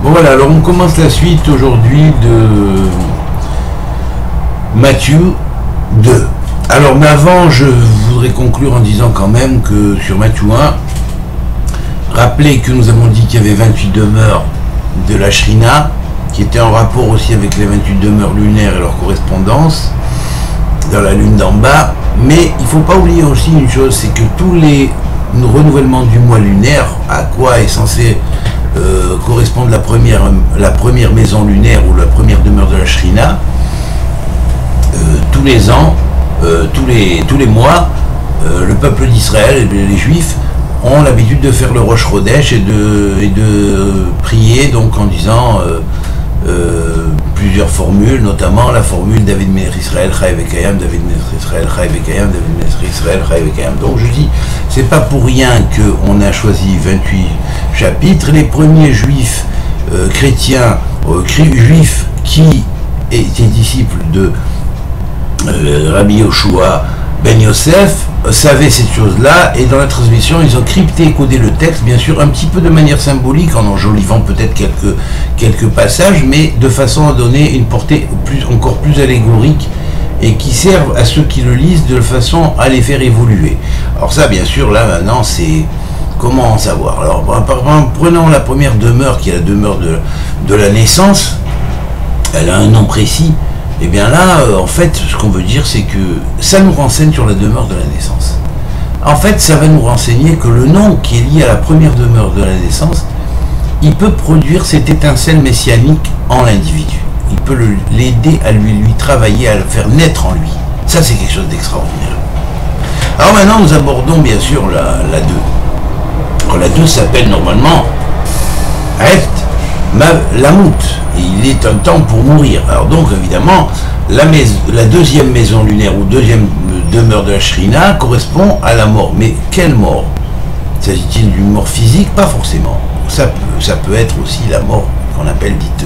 Bon voilà, alors on commence la suite aujourd'hui de Matthieu 2. Alors mais avant, je voudrais conclure en disant quand même que sur Matthieu 1, rappelez que nous avons dit qu'il y avait 28 demeures de la Shrina, qui étaient en rapport aussi avec les 28 demeures lunaires et leur correspondance dans la lune d'en bas. Mais il ne faut pas oublier aussi une chose, c'est que tous les renouvellements du mois lunaire, à quoi est censé correspondre la première maison lunaire ou la première demeure de la Shrina, tous les ans, tous les mois, le peuple d'Israël et les Juifs ont l'habitude de faire le Rosh Chodesh et de prier donc en disant plusieurs formules, notamment la formule David Melech Israël Chai Vekayam, David Melech Israël Chai Vekayam, David Melech Israël Chai Vekayam. Donc je dis, c'est pas pour rien qu'on a choisi 28 chapitres. Les premiers juifs chrétiens, juifs qui étaient disciples de Rabbi Yoshua Ben Yosef, savaient cette chose-là, et dans la transmission, ils ont crypté et codé le texte, bien sûr, un petit peu de manière symbolique, en enjolivant peut-être quelques passages, mais de façon à donner une portée encore plus allégorique, et qui servent à ceux qui le lisent de façon à les faire évoluer. Alors ça, bien sûr, là, maintenant, c'est... Comment en savoir? Alors, prenons la première demeure, qui est la demeure de la naissance. Elle a un nom précis. Et bien là, en fait, ce qu'on veut dire, c'est que ça nous renseigne sur la demeure de la naissance. En fait, ça va nous renseigner que le nom qui est lié à la première demeure de la naissance, il peut produire cette étincelle messianique en l'individu. Il peut l'aider à lui travailler, à le faire naître en lui. Ça, c'est quelque chose d'extraordinaire. Alors maintenant, nous abordons bien sûr la 2. Alors, la 2 s'appelle normalement Heft Lamut. Il est un temps pour mourir. Alors donc évidemment, la deuxième maison lunaire ou deuxième demeure de la Shrina correspond à la mort. Mais quelle mort? S'agit-il d'une mort physique? Pas forcément. Ça peut être aussi la mort qu'on appelle dite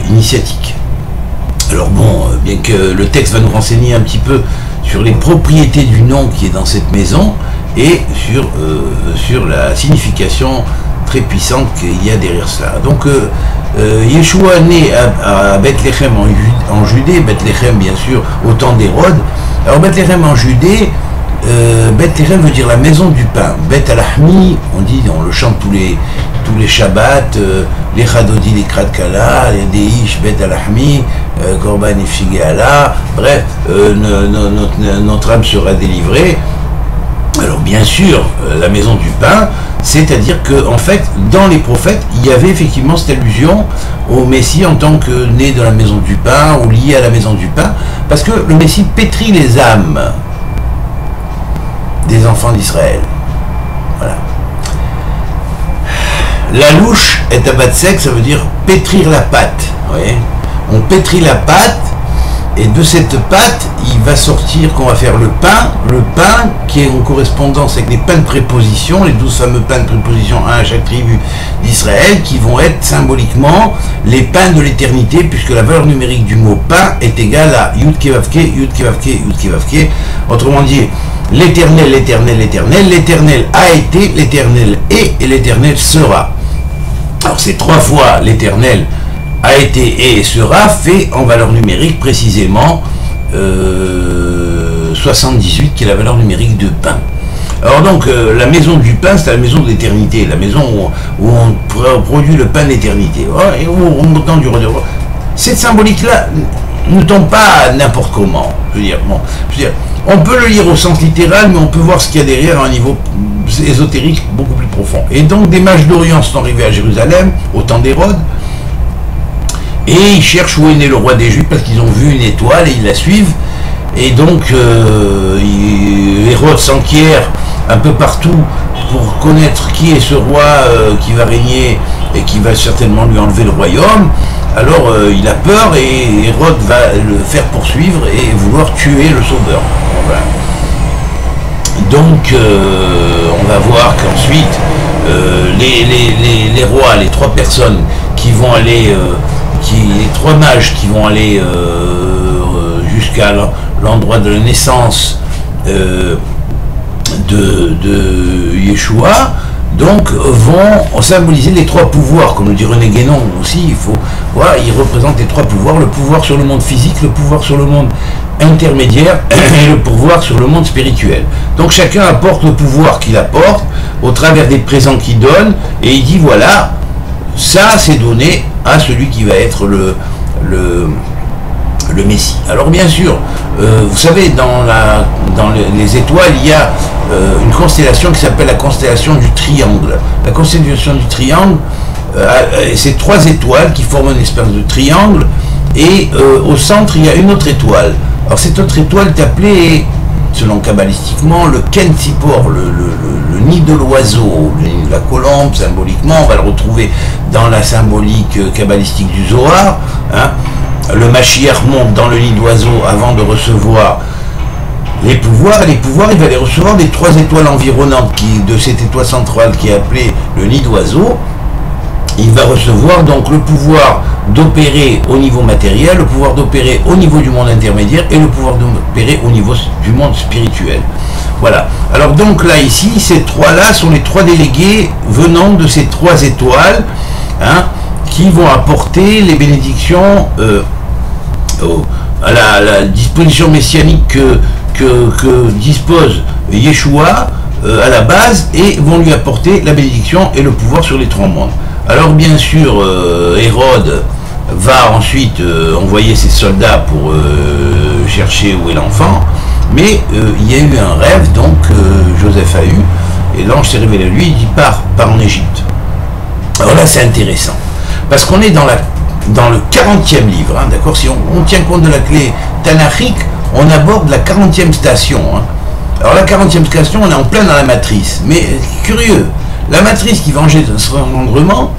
initiatique. Alors bon, bien que le texte va nous renseigner un petit peu sur les propriétés du nom qui est dans cette maison et sur la signification très puissante qu'il y a derrière cela. Donc Yeshua naît à Bethléem en Judée, Bethléem bien sûr au temps d'Hérode. Alors Bethléem en Judée, Bethléem veut dire la maison du pain. Beth Alahmi, on le chante tous les Shabbats, les Chadodi, les Kradkala, les Deish, Beth Alahmi, Korban et Allah, bref, notre âme sera délivrée. Alors bien sûr, la maison du pain, c'est-à-dire que en fait, dans les prophètes, il y avait effectivement cette allusion au Messie en tant que né de la maison du pain ou lié à la maison du pain, parce que le Messie pétrit les âmes des enfants d'Israël. Voilà. La louche est abatsek, ça veut dire pétrir la pâte. Vous voyez, on pétrit la pâte. Et de cette pâte, il va sortir qu'on va faire le pain qui est en correspondance avec les pains de préposition, les 12 fameux pains de préposition, un à chaque tribu d'Israël, qui vont être symboliquement les pains de l'éternité, puisque la valeur numérique du mot pain est égale à Yud Kevavke, Yud Kevavke, Yud Kevavke. Autrement dit, l'éternel, l'éternel, l'éternel, l'éternel a été, l'éternel est et l'éternel sera. Alors c'est 3 fois l'éternel a été et sera fait en valeur numérique précisément 78 qui est la valeur numérique de pain. Alors donc la maison du pain, c'est la maison de l'éternité, la maison où on produit le pain de l'éternité, et où on entend du roi de roi. Cette symbolique-là ne tombe pas n'importe comment. Je veux dire, on peut le lire au sens littéral, mais on peut voir ce qu'il y a derrière à un niveau ésotérique beaucoup plus profond. Et donc des mages d'Orient sont arrivés à Jérusalem au temps d'Hérode. Et ils cherchent où est né le roi des Juifs parce qu'ils ont vu une étoile et ils la suivent. Et donc Hérode s'enquiert un peu partout pour connaître qui est ce roi qui va régner et qui va certainement lui enlever le royaume. Alors il a peur et Hérode va le faire poursuivre et vouloir tuer le sauveur. Voilà. Donc on va voir qu'ensuite les rois, les 3 personnes qui vont aller... les 3 mages qui vont aller jusqu'à l'endroit de la naissance de Yeshua donc vont symboliser les trois pouvoirs, comme le dit René Guénon aussi. Il faut voir, il représente les trois pouvoirs: le pouvoir sur le monde physique, le pouvoir sur le monde intermédiaire et le pouvoir sur le monde spirituel. Donc chacun apporte le pouvoir qu'il apporte au travers des présents qu'il donne, et il dit voilà, ça c'est donné à celui qui va être le Messie. Alors bien sûr, vous savez, dans les étoiles, il y a une constellation qui s'appelle la constellation du triangle. La constellation du triangle, c'est trois étoiles qui forment une espèce de triangle, et au centre, il y a une autre étoile. Alors cette autre étoile est appelée, selon kabbalistiquement, le Kentsipor, le nid de l'oiseau, la colombe, symboliquement. On va le retrouver dans la symbolique kabbalistique du Zohar, hein. Le Mashiach monte dans le nid d'oiseau avant de recevoir les pouvoirs. Les pouvoirs, il va les recevoir des trois étoiles environnantes de cette étoile centrale qui est appelée le nid d'oiseau. Il va recevoir donc le pouvoir d'opérer au niveau matériel, le pouvoir d'opérer au niveau du monde intermédiaire et le pouvoir d'opérer au niveau du monde spirituel. Voilà. Alors donc là, ici, ces trois-là sont les trois délégués venant de ces trois étoiles, hein, qui vont apporter les bénédictions à la disposition messianique que dispose Yeshua à la base, et vont lui apporter la bénédiction et le pouvoir sur les trois mondes. Alors bien sûr, Hérode va ensuite envoyer ses soldats pour chercher où est l'enfant, mais il y a eu un rêve, donc Joseph a eu, et l'ange s'est révélé à lui, il dit pars en Égypte. Alors là c'est intéressant, parce qu'on est dans le 40e livre, hein, d'accord. Si on tient compte de la clé tanachique, on aborde la 40e station, hein. Alors la 40e station, on est en plein dans la matrice, mais curieux, la matrice qui va engendrer ce rendement,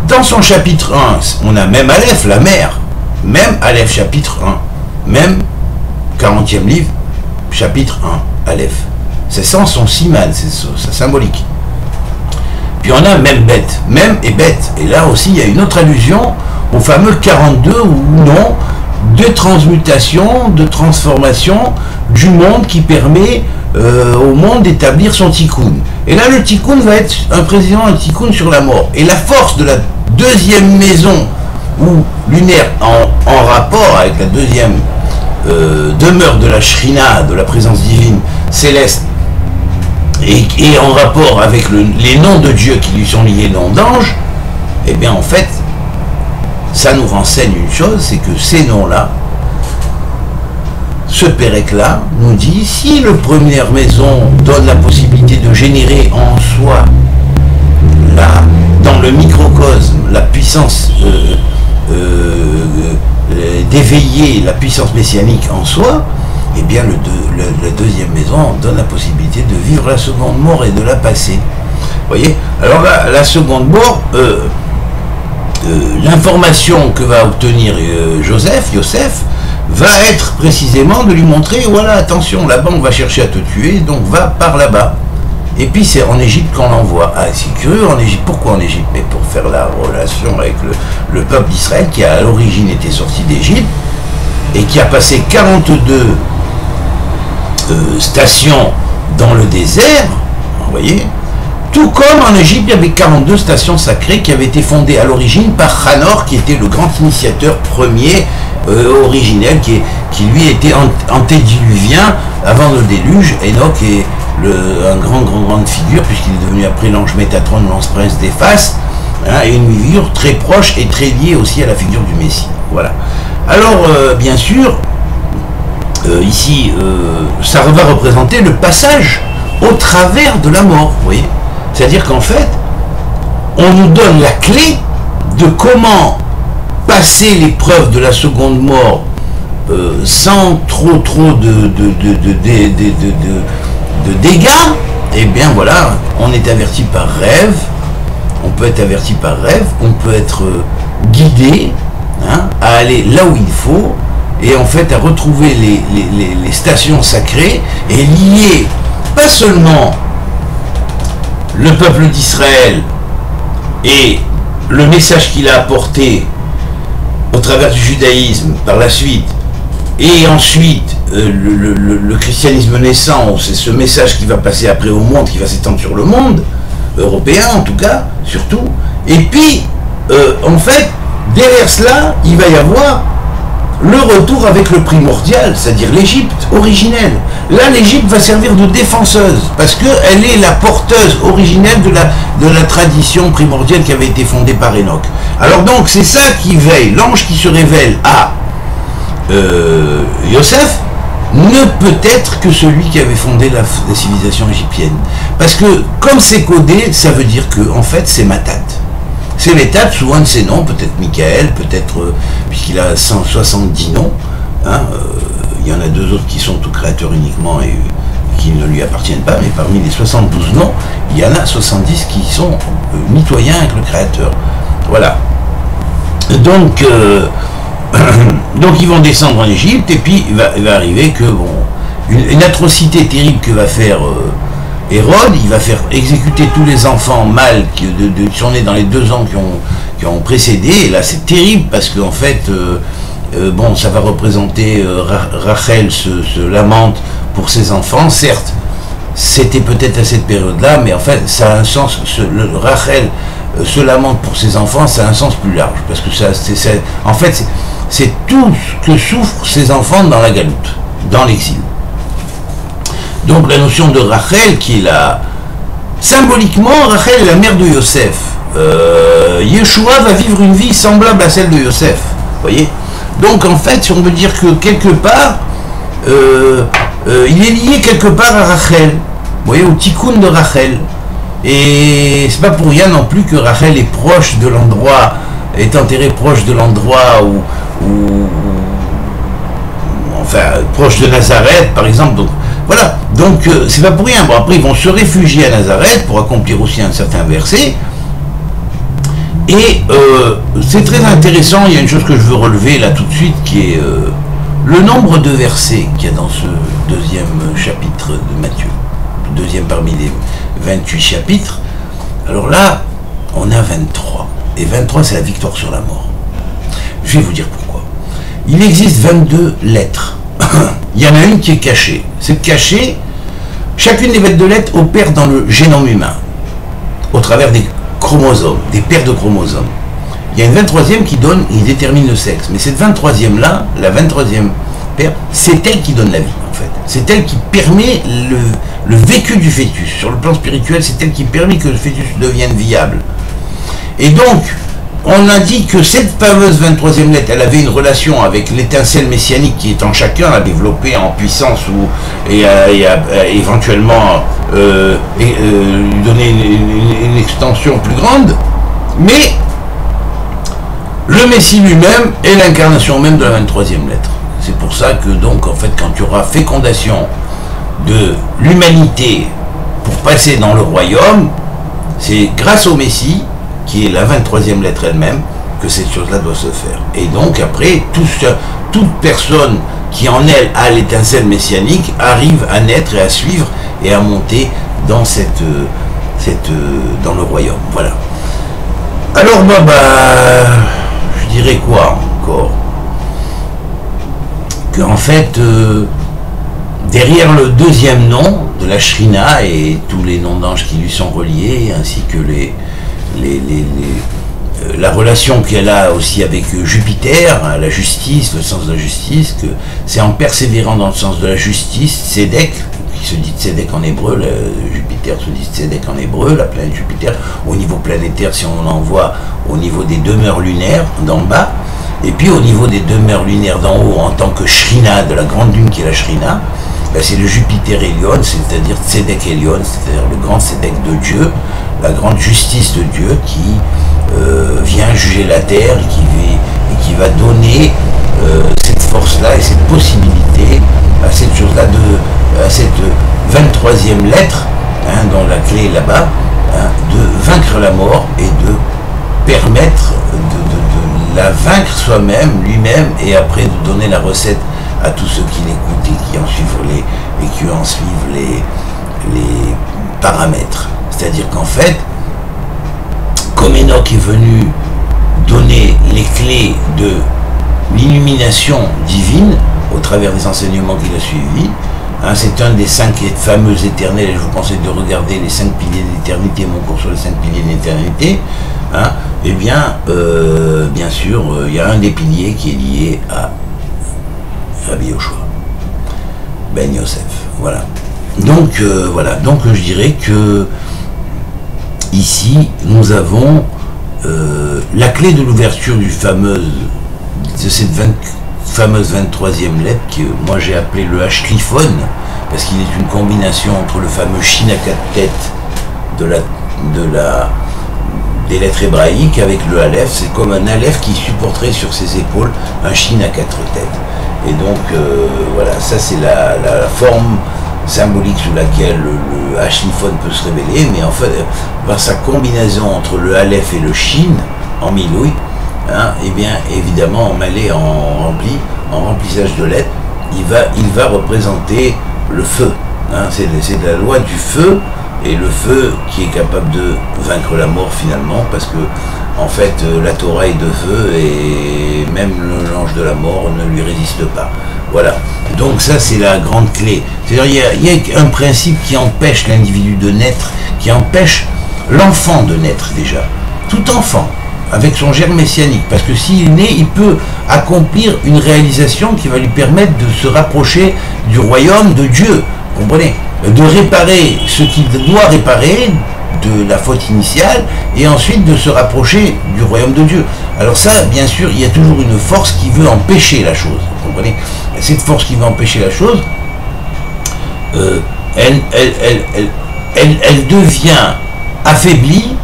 dans son chapitre 1, on a même Aleph, la mer, même Aleph chapitre 1, même 40e livre, chapitre 1, Aleph. Ces sens sont siman, c'est symbolique. Puis on a même bête, même et bête, et là aussi il y a une autre allusion au fameux 42 ou non, de transmutation, de transformation du monde qui permet au monde d'établir son tikkun. Et là le tikkun va être un tikkun sur la mort. Et la force de la deuxième maison, ou lunaire, en rapport avec la deuxième demeure de la Shrina, de la présence divine céleste, et en rapport avec les noms de Dieu qui lui sont liés, noms d'ange, et bien en fait, ça nous renseigne une chose, c'est que ces noms-là, ce Pérec-là nous dit, si le première maison donne la possibilité de générer en soi, dans le microcosme, la puissance d'éveiller la puissance messianique en soi, eh bien la deuxième maison donne la possibilité de vivre la seconde mort et de la passer. Vous voyez? Alors là, la seconde mort, l'information que va obtenir Yosef va être précisément de lui montrer, voilà, attention, là-bas on va chercher à te tuer, donc va par là-bas. Et puis c'est en Égypte qu'on l'envoie. Ah, c'est curieux en Égypte. Pourquoi en Égypte? Mais pour faire la relation avec le peuple d'Israël qui à l'origine était sorti d'Égypte et qui a passé 42 stations dans le désert, vous voyez. Tout comme en Égypte, il y avait 42 stations sacrées qui avaient été fondées à l'origine par Hanor, qui était le grand initiateur premier originel, qui lui était antédiluvien avant le déluge. Enoch est un grande figure, puisqu'il est devenu après l'ange Métatron, l'ange-prince d'Éphas, hein, et une figure très proche et très liée aussi à la figure du Messie. Voilà. Alors, bien sûr, ici, ça va représenter le passage au travers de la mort, vous voyez. C'est-à-dire qu'en fait, on nous donne la clé de comment passer l'épreuve de la seconde mort sans trop de dégâts. Et bien voilà, on est averti par rêve, on peut être averti par rêve, on peut être guidé, hein, à aller là où il faut, et en fait à retrouver les stations sacrées et lier pas seulement le peuple d'Israël et le message qu'il a apporté au travers du judaïsme par la suite, et ensuite le christianisme naissant, c'est ce message qui va passer après au monde, qui va s'étendre sur le monde, européens en tout cas, surtout. Et puis, en fait, derrière cela, il va y avoir le retour avec le primordial, c'est-à-dire l'Égypte originelle. Là, l'Égypte va servir de défenseuse, parce qu'elle est la porteuse originelle de la tradition primordiale qui avait été fondée par Enoch. Alors donc, c'est ça qui veille, l'ange qui se révèle à Yosef, ne peut être que celui qui avait fondé la civilisation égyptienne. Parce que, comme c'est codé, ça veut dire que, en fait, c'est Matat. C'est Métat, sous un de ses noms, peut-être Michael, peut-être, puisqu'il a 170 noms, hein, il y en a 2 autres qui sont tout créateurs uniquement et qui ne lui appartiennent pas, mais parmi les 72 noms, il y en a 70 qui sont mitoyens avec le créateur. Voilà. Donc, donc ils vont descendre en Égypte, et puis il va arriver que, bon, une atrocité terrible que va faire Hérode, il va faire exécuter tous les enfants mâles qui sont nés dans les 2 ans qui ont précédé, et là c'est terrible, parce qu'en fait, bon, ça va représenter, Rachel se lamente pour ses enfants, certes, c'était peut-être à cette période-là, mais en fait, ça a un sens, Rachel se lamente pour ses enfants, ça a un sens plus large, parce que en fait, c'est tout ce que souffrent ces enfants dans la galoute, dans l'exil. Donc la notion de Rachel, qui est la... Symboliquement, Rachel est la mère de Yosef. Yeshua va vivre une vie semblable à celle de Yosef. Vous voyez? Donc en fait, si on veut dire que quelque part, il est lié quelque part à Rachel. Vous voyez, au tikkun de Rachel. Et c'est pas pour rien non plus que Rachel est proche de l'endroit, est enterrée proche de l'endroit enfin, proche de Nazareth, par exemple. Donc, voilà, donc c'est pas pour rien. Bon, après, ils vont se réfugier à Nazareth pour accomplir aussi un certain verset. Et c'est très intéressant, il y a une chose que je veux relever là tout de suite, qui est le nombre de versets qu'il y a dans ce 2e chapitre de Matthieu. Le 2e parmi les 28 chapitres. Alors là, on a 23. Et 23, c'est la victoire sur la mort. Je vais vous dire pourquoi. Il existe 22 lettres. Il y en a une qui est cachée. Cette cachée, chacune des 22 lettres opère dans le génome humain, au travers des chromosomes, des paires de chromosomes. Il y a une 23e qui donne, il détermine le sexe. Mais cette 23e-là, la 23e paire, c'est elle qui donne la vie, en fait. C'est elle qui permet le vécu du fœtus. Sur le plan spirituel, c'est elle qui permet que le fœtus devienne viable. Et donc, on a dit que cette fameuse 23e lettre, elle avait une relation avec l'étincelle messianique qui est en chacun, à développer en puissance et éventuellement lui donner une extension plus grande. Mais le Messie lui-même est l'incarnation même de la 23e lettre. C'est pour ça que donc, en fait, quand il y aura fécondation de l'humanité pour passer dans le royaume, c'est grâce au Messie, qui est la 23e lettre elle-même, que cette chose-là doit se faire. Et donc après, toute personne qui en elle a l'étincelle messianique arrive à naître et à suivre et à monter dans dans le royaume. Voilà. Alors je dirais quoi encore? Qu'en fait, derrière le 2e nom de la Shrina et tous les noms d'anges qui lui sont reliés, ainsi que la relation qu'elle a aussi avec Jupiter, hein, la justice, le sens de la justice, que c'est en persévérant dans le sens de la justice, Tzedek, qui se dit Tzedek en hébreu, Jupiter se dit Tzedek en hébreu, la planète Jupiter, au niveau planétaire, si on l'envoie au niveau des demeures lunaires d'en bas, et puis au niveau des demeures lunaires d'en haut, en tant que Shrina, de la grande lune qui est la Shrina, ben c'est le Jupiter Elion, c'est-à-dire Tzedek Elion, c'est-à-dire le grand Tzedek de Dieu, la grande justice de Dieu qui vient juger la terre et qui va donner cette force-là et cette possibilité à cette chose-là, à cette 23e lettre, hein, dont la clé est là-bas, hein, de vaincre la mort et de permettre de la vaincre soi-même, lui-même, et après de donner la recette à tous ceux qui l'écoutent et qui en suivent les paramètres. C'est-à-dire qu'en fait, comme Enoch est venu donner les clés de l'illumination divine au travers des enseignements qu'il a suivis, Hein, c'est un des 5 fameux éternels, et je vous conseille de regarder les 5 piliers de l'éternité, mon cours sur les 5 piliers de l'éternité. Hein, eh bien, bien sûr, il y a un des piliers qui est lié à Rabbi Yoshua Ben Yosef. Voilà. Donc, voilà. Donc, je dirais que ici, nous avons la clé de l'ouverture de cette fameuse 23e lettre que moi j'ai appelé le H-Cliphone, parce qu'il est une combination entre le fameux Shin à 4 têtes des lettres hébraïques avec le Aleph. C'est comme un Aleph qui supporterait sur ses épaules un Shin à 4 têtes. Et donc voilà, ça c'est la forme symbolique sous laquelle le H-Cliphone peut se révéler, mais en fait par sa combinaison entre le Aleph et le Shin en milouï, hein, et bien évidemment en malais, en remplissage de lettres, il va représenter le feu. Hein, c'est la loi du feu, et le feu qui est capable de vaincre la mort finalement, parce que en fait la Torah est de feu et même l'ange de la mort ne lui résiste pas. Voilà. Donc ça c'est la grande clé. C'est-à-dire il y a un principe qui empêche l'individu de naître, qui empêche l'enfant de naître déjà. Tout enfant, avec son germe messianique, parce que s'il est né, il peut accomplir une réalisation qui va lui permettre de se rapprocher du royaume de Dieu, comprenez, de réparer ce qu'il doit réparer de la faute initiale, et ensuite de se rapprocher du royaume de Dieu. Alors ça, bien sûr, il y a toujours une force qui veut empêcher la chose, vous comprenez. Cette force qui veut empêcher la chose, elle devient affaiblie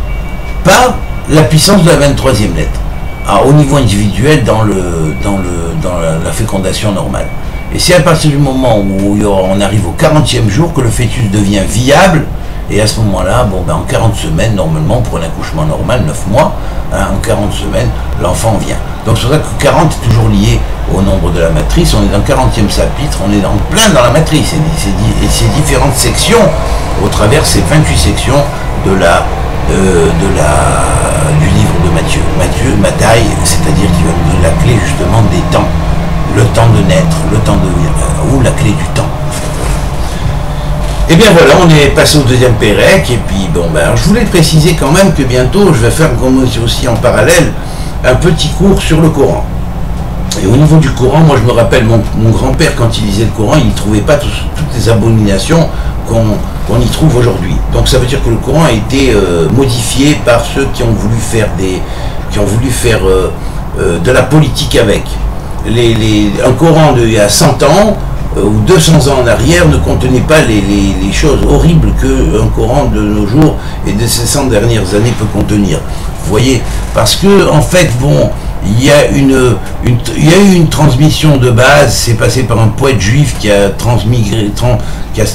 par la puissance de la 23e lettre, au niveau individuel dans la fécondation normale. Et c'est à partir du moment où on arrive au 40e jour que le fœtus devient viable, et à ce moment-là, bon, ben, en 40 semaines, normalement, pour un accouchement normal, 9 mois, hein, en 40 semaines, l'enfant vient. Donc c'est pour ça que 40 est toujours lié au nombre de la matrice. On est dans le 40e chapitre, on est en plein dans la matrice, et ces différentes sections, au travers ces 28 sections du livre de Matthieu. Matthieu, c'est-à-dire qui va nous donner la clé justement des temps. Le temps de naître, le temps de... ou la clé du temps. Et bien voilà, on est passé au deuxième Pérec, et puis bon ben, alors, je voulais préciser quand même que bientôt je vais faire aussi en parallèle un petit cours sur le Coran. Et au niveau du Coran, moi je me rappelle mon grand-père quand il lisait le Coran, il ne trouvait pas toutes les abominations qu'on y trouve aujourd'hui. Donc ça veut dire que le Coran a été modifié par ceux qui ont voulu faire de la politique avec. Un Coran d'il y a 100 ans ou 200 ans en arrière ne contenait pas les choses horribles qu'un Coran de nos jours et de ces 100 dernières années peut contenir. Vous voyez, parce que en fait, bon, il y a eu une transmission de base, c'est passé par un poète juif qui a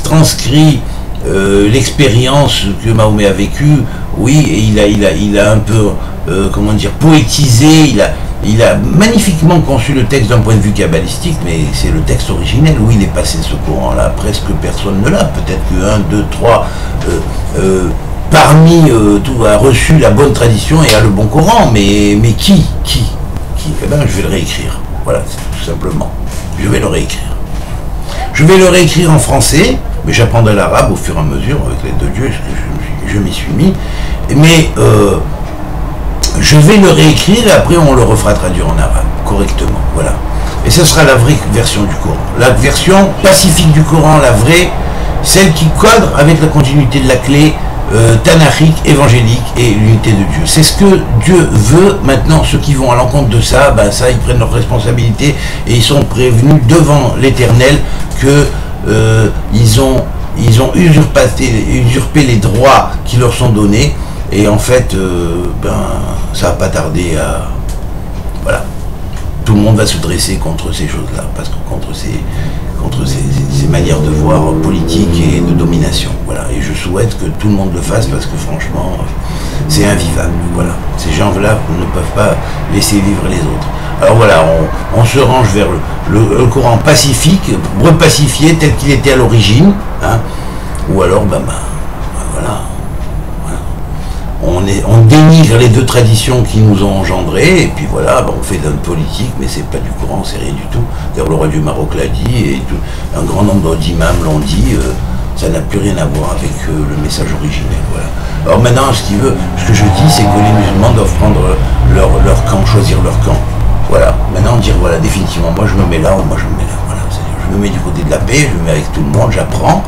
transcrit l'expérience que Mahomet a vécue, oui, et il a un peu, comment dire, poétisé, il a magnifiquement conçu le texte d'un point de vue kabbalistique, mais c'est le texte originel où il est passé ce Coran-là. Presque personne ne l'a. Peut-être que 1, 2, 3 parmi tout a reçu la bonne tradition et a le bon Coran. Mais qui Eh bien, je vais le réécrire. Voilà, tout simplement. Je vais le réécrire. Je vais le réécrire en français, mais j'apprendrai l'arabe au fur et à mesure, avec l'aide de Dieu, parce que je m'y suis mis. Mais... je vais le réécrire et après on le refera traduire en arabe, correctement, voilà. Et ce sera la vraie version du Coran. La version pacifique du Coran, la vraie, celle qui cadre avec la continuité de la clé tanachique, évangélique et l'unité de Dieu. C'est ce que Dieu veut. Maintenant, ceux qui vont à l'encontre de ça, ben ça, ils prennent leurs responsabilités et ils sont prévenus devant l'Éternel que ils ont usurpé les droits qui leur sont donnés. Et en fait, ben, ça va pas tarder à... Voilà. Tout le monde va se dresser contre ces choses-là, parce que contre ces manières de voir politiques et de domination. Voilà. Et je souhaite que tout le monde le fasse, parce que franchement, c'est invivable. Voilà. Ces gens-là ne peuvent pas laisser vivre les autres. Alors voilà, on se range vers le Coran pacifique, repacifié tel qu'il était à l'origine, hein, ou alors, ben, voilà. on dénigre les deux traditions qui nous ont engendrés, et puis voilà, on fait de notre politique, mais c'est pas du Coran, c'est rien du tout. D'ailleurs, le roi du Maroc l'a dit, et un grand nombre d'imams l'ont dit, ça n'a plus rien à voir avec le message originel. Voilà. Alors maintenant, ce que je dis, c'est que les musulmans doivent prendre leur camp, choisir leur camp. Voilà. Maintenant, dire, voilà, définitivement, moi je me mets là, ou moi je me mets là. Voilà. C'est-à-dire, je me mets du côté de la paix, je me mets avec tout le monde, j'apprends,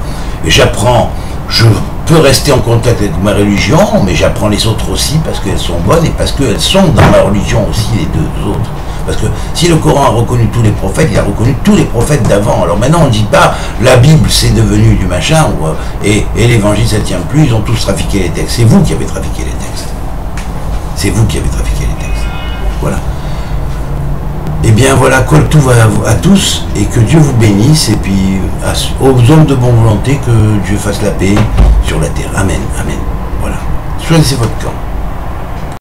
et j'apprends, je peux rester en contact avec ma religion, mais j'apprends les autres aussi parce qu'elles sont bonnes et parce qu'elles sont dans ma religion aussi, les deux autres. Parce que si le Coran a reconnu tous les prophètes, il a reconnu tous les prophètes d'avant. Alors maintenant, on ne dit pas la Bible c'est devenu du machin, et l'évangile ça ne tient plus, ils ont tous trafiqué les textes. C'est vous qui avez trafiqué les textes. C'est vous qui avez trafiqué les textes. Voilà. Eh bien voilà, Kol Touv à tous, et que Dieu vous bénisse, et puis aux hommes de bonne volonté, que Dieu fasse la paix sur la terre. Amen, amen. Voilà. Choisissez votre camp.